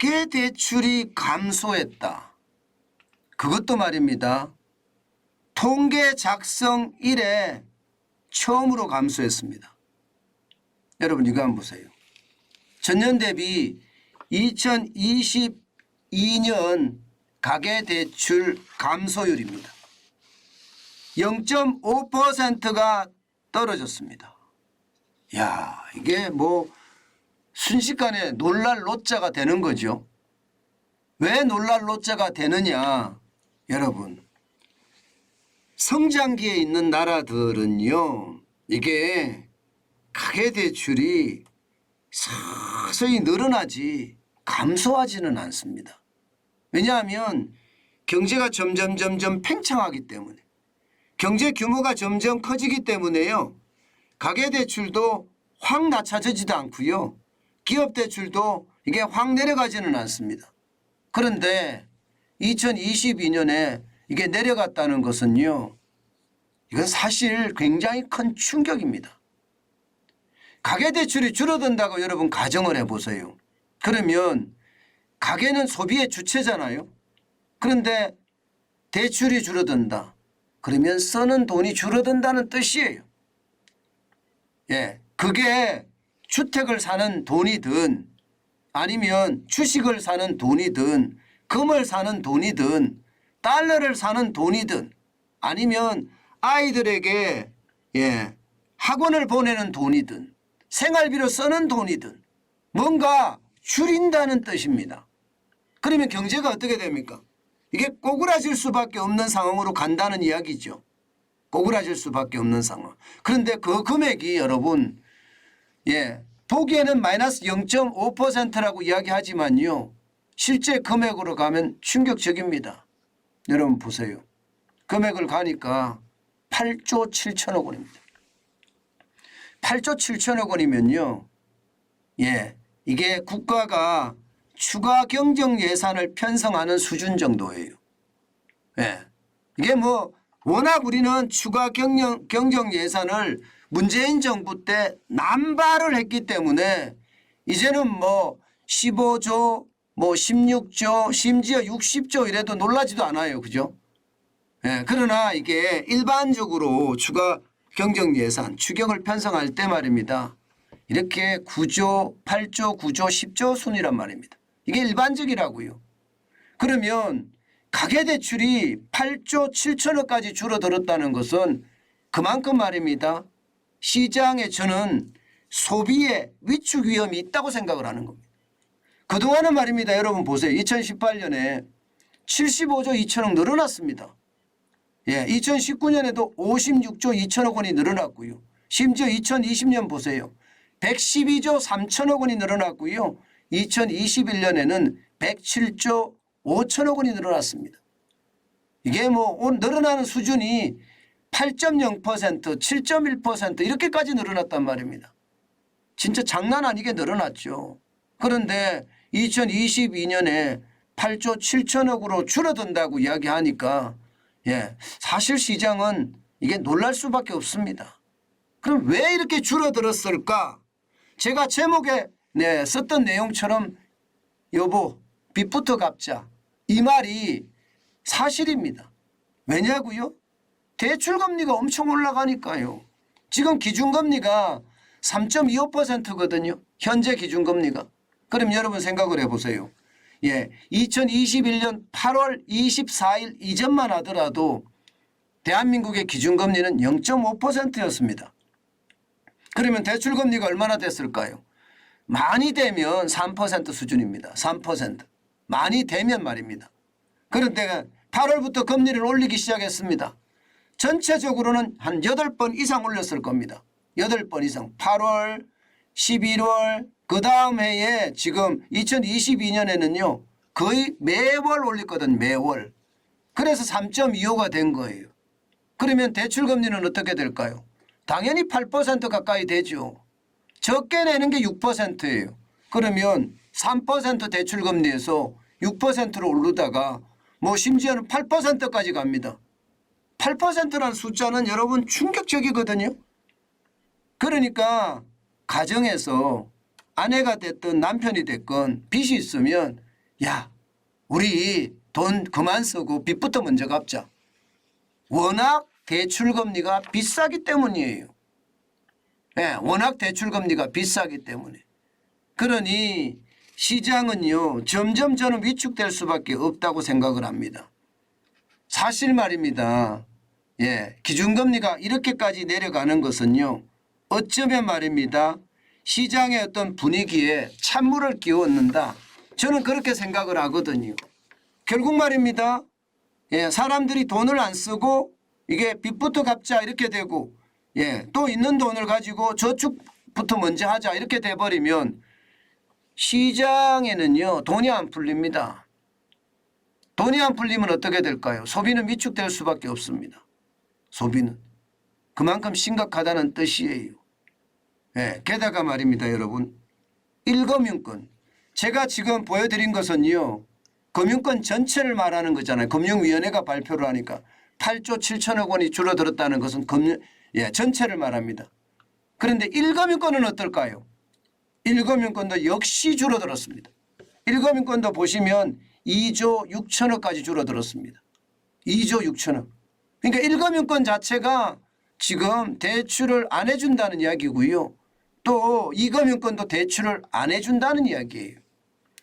가계대출이 감소했다. 그것도 말입니다. 통계 작성 이래 처음으로 감소했습니다. 여러분 이거 한번 보세요. 전년 대비 2022년 가계대출 감소율입니다. 0.5%가 떨어졌습니다. 야, 이게 뭐 순식간에 놀랄 노자가 되는 거죠. 왜 놀랄 노자가 되느냐. 여러분, 성장기에 있는 나라들은요, 이게 가계대출이 서서히 늘어나지 감소하지는 않습니다. 왜냐하면 경제가 점점 팽창하기 때문에, 경제 규모가 점점 커지기 때문에요. 가계대출도 확 낮춰지지도 않고요. 기업대출도 이게 확 내려가지는 않습니다. 그런데 2022년에 이게 내려갔다는 것은요. 이건 사실 굉장히 큰 충격입니다. 가계대출이 줄어든다고 여러분 가정을 해보세요. 그러면 가계는 소비의 주체잖아요. 그런데 대출이 줄어든다. 그러면 쓰는 돈이 줄어든다는 뜻이에요. 예, 그게 주택을 사는 돈이든 아니면 주식을 사는 돈이든 금을 사는 돈이든 달러를 사는 돈이든 아니면 아이들에게 학원을 보내는 돈이든 생활비로 쓰는 돈이든 뭔가 줄인다는 뜻입니다. 그러면 경제가 어떻게 됩니까? 이게 꼬꾸라질 수밖에 없는 상황으로 간다는 이야기죠. 꼬꾸라질 수밖에 없는 상황. 그런데 그 금액이 여러분 보기에는 마이너스 0.5%라고 이야기하지만요. 실제 금액으로 가면 충격적입니다. 여러분 보세요. 금액을 가니까 8조 7천억 원입니다. 8조 7천억 원이면요. 이게 국가가 추가 경정 예산을 편성하는 수준 정도예요. 이게 뭐 워낙 우리는 추가 경정 예산을 문재인 정부 때 남발을 했기 때문에 이제는 뭐 15조 뭐 16조 심지어 60조 이래도 놀라지도 않아요. 그죠? 그러나 이게 일반적으로 추가 경정 예산 추경을 편성할 때 말입니다. 이렇게 9조 8조 9조 10조 순이란 말입니다. 이게 일반적이라고요. 그러면 가계대출이 8조 7천억까지 줄어들었다는 것은 그만큼 말입니다. 시장에 저는 소비의 위축 위험이 있다고 생각을 하는 겁니다. 그동안은 말입니다. 여러분 보세요. 2018년에 75조 2천억 늘어났습니다. 2019년에도 56조 2천억 원이 늘어났고요. 심지어 2020년 보세요. 112조 3천억 원이 늘어났고요. 2021년에는 107조 5천억 원이 늘어났습니다. 이게 뭐 늘어나는 수준이 8.0%, 7.1% 이렇게까지 늘어났단 말입니다. 진짜 장난 아니게 늘어났죠. 그런데 2022년에 8조 7천억으로 줄어든다고 이야기하니까 사실 시장은 이게 놀랄 수밖에 없습니다. 그럼 왜 이렇게 줄어들었을까? 제가 제목에 썼던 내용처럼 여보 빚부터 갚자 이 말이 사실입니다. 왜냐고요? 대출금리가 엄청 올라가니까요. 지금 기준금리가 3.25%거든요. 현재 기준금리가. 그럼 여러분 생각을 해보세요. 2021년 8월 24일 이전만 하더라도 대한민국의 기준금리는 0.5%였습니다. 그러면 대출금리가 얼마나 됐을까요? 많이 되면 3% 수준입니다. 3%. 많이 되면 말입니다. 그런데 8월부터 금리를 올리기 시작했습니다. 전체적으로는 한 8번 이상 올렸을 겁니다. 8번 이상. 8월, 11월, 그 다음 해에 지금 2022년에는요. 거의 매월 올렸거든 매월. 그래서 3.25가 된 거예요. 그러면 대출금리는 어떻게 될까요? 당연히 8% 가까이 되죠. 적게 내는 게 6%예요. 그러면 3% 대출금리에서 6%로 오르다가 뭐 심지어는 8%까지 갑니다. 8%라는 숫자는 여러분 충격적이거든요. 그러니까 가정에서 아내가 됐든 남편이 됐건 빚이 있으면 야, 우리 돈 그만 쓰고 빚부터 먼저 갚자. 워낙 대출금리가 비싸기 때문이에요. 네, 워낙 대출금리가 비싸기 때문에. 그러니 시장은요 점점 저는 위축될 수밖에 없다고 생각을 합니다. 사실 말입니다. 예, 기준금리가 이렇게까지 내려가는 것은요 어쩌면 말입니다. 시장의 어떤 분위기에 찬물을 끼얹는다. 저는 그렇게 생각을 하거든요. 결국 말입니다. 예, 사람들이 돈을 안 쓰고 이게 빚부터 갚자 이렇게 되고 예, 또 있는 돈을 가지고 저축부터 먼저 하자 이렇게 돼버리면 시장에는요 돈이 안 풀립니다. 돈이 안 풀리면 어떻게 될까요? 소비는 위축될 수밖에 없습니다. 소비는. 그만큼 심각하다는 뜻이에요. 예, 게다가 말입니다 여러분. 1금융권. 제가 지금 보여드린 것은요. 금융권 전체를 말하는 거잖아요. 금융위원회가 발표를 하니까 8조 7천억 원이 줄어들었다는 것은 전체를 말합니다. 그런데 1금융권은 어떨까요? 1금융권도 역시 줄어들었습니다. 1금융권도 보시면 2조 6천억까지 줄어들었습니다. 2조 6천억. 그러니까 1금융권 자체가 지금 대출을 안 해준다는 이야기고요. 또 2금융권도 대출을 안 해준다는 이야기예요.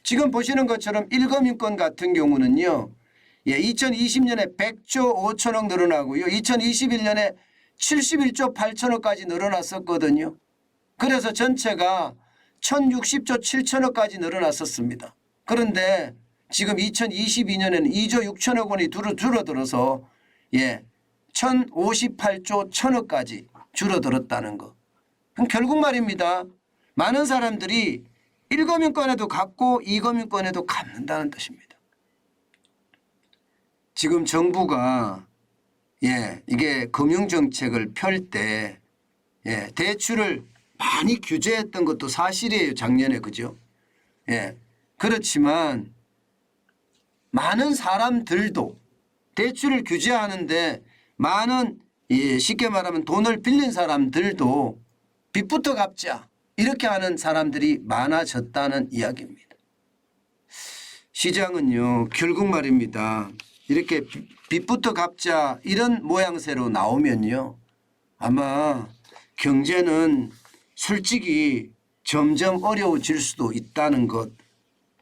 지금 보시는 것처럼 1금융권 같은 경우는요. 2020년에 100조 5천억 늘어나고요. 2021년에 71조 8천억까지 늘어났었거든요. 그래서 전체가 1060조 7천억까지 늘어났었습니다. 그런데 지금 2022년에는 2조 6천억 원이 줄어들어서 1058조 1000억까지 줄어들었다는 거. 그럼 결국 말입니다. 많은 사람들이 1금융권에도 갚고 2금융권에도 갚는다는 뜻입니다. 지금 정부가 이게 금융정책을 펼 때 대출을 많이 규제했던 것도 사실이에요. 작년에 그죠? 그렇지만 많은 사람들도 대출을 규제하는데 많은 쉽게 말하면 돈을 빌린 사람들도 빚부터 갚자 이렇게 하는 사람들이 많아졌다는 이야기입니다. 시장은요 결국 말입니다. 이렇게 빚부터 갚자 이런 모양새로 나오면요 아마 경제는 솔직히 점점 어려워질 수도 있다는 것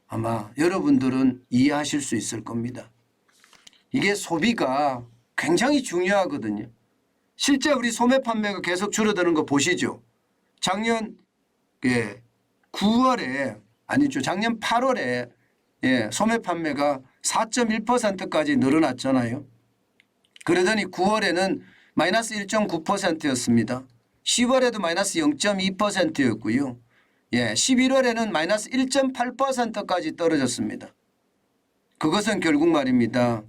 아마 여러분들은 이해하실 수 있을 겁니다. 이게 소비가 굉장히 중요하거든요. 실제 우리 소매 판매가 계속 줄어드는 거 보시죠. 작년 9월에 아니죠. 작년 8월에 소매 판매가 4.1%까지 늘어났잖아요. 그러더니 9월에는 마이너스 1.9%였습니다. 10월에도 마이너스 0.2%였고요. 11월에는 마이너스 1.8%까지 떨어졌습니다. 그것은 결국 말입니다.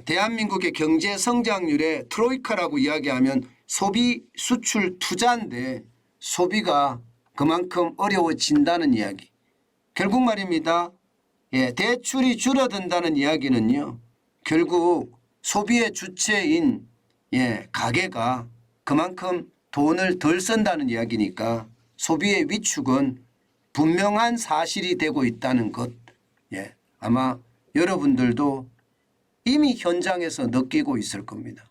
대한민국의 경제 성장률의 트로이카라고 이야기하면 소비, 수출, 투자인데 소비가 그만큼 어려워진다는 이야기. 결국 말입니다. 대출이 줄어든다는 이야기는요. 결국 소비의 주체인 가계가 그만큼 돈을 덜 쓴다는 이야기니까 소비의 위축은 분명한 사실이 되고 있다는 것. 아마 여러분들도 이미 현장에서 느끼고 있을 겁니다.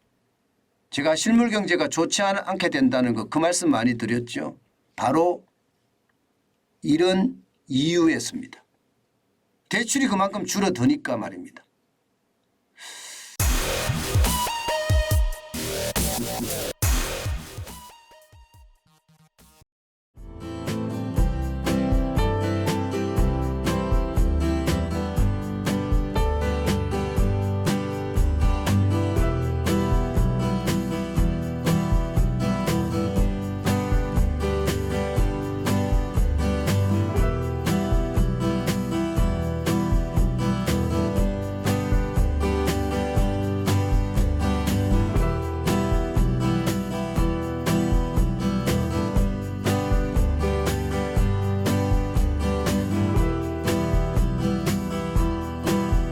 제가 실물 경제가 좋지 않게 된다는 거 그 말씀 많이 드렸죠. 바로 이런 이유였습니다. 대출이 그만큼 줄어드니까 말입니다.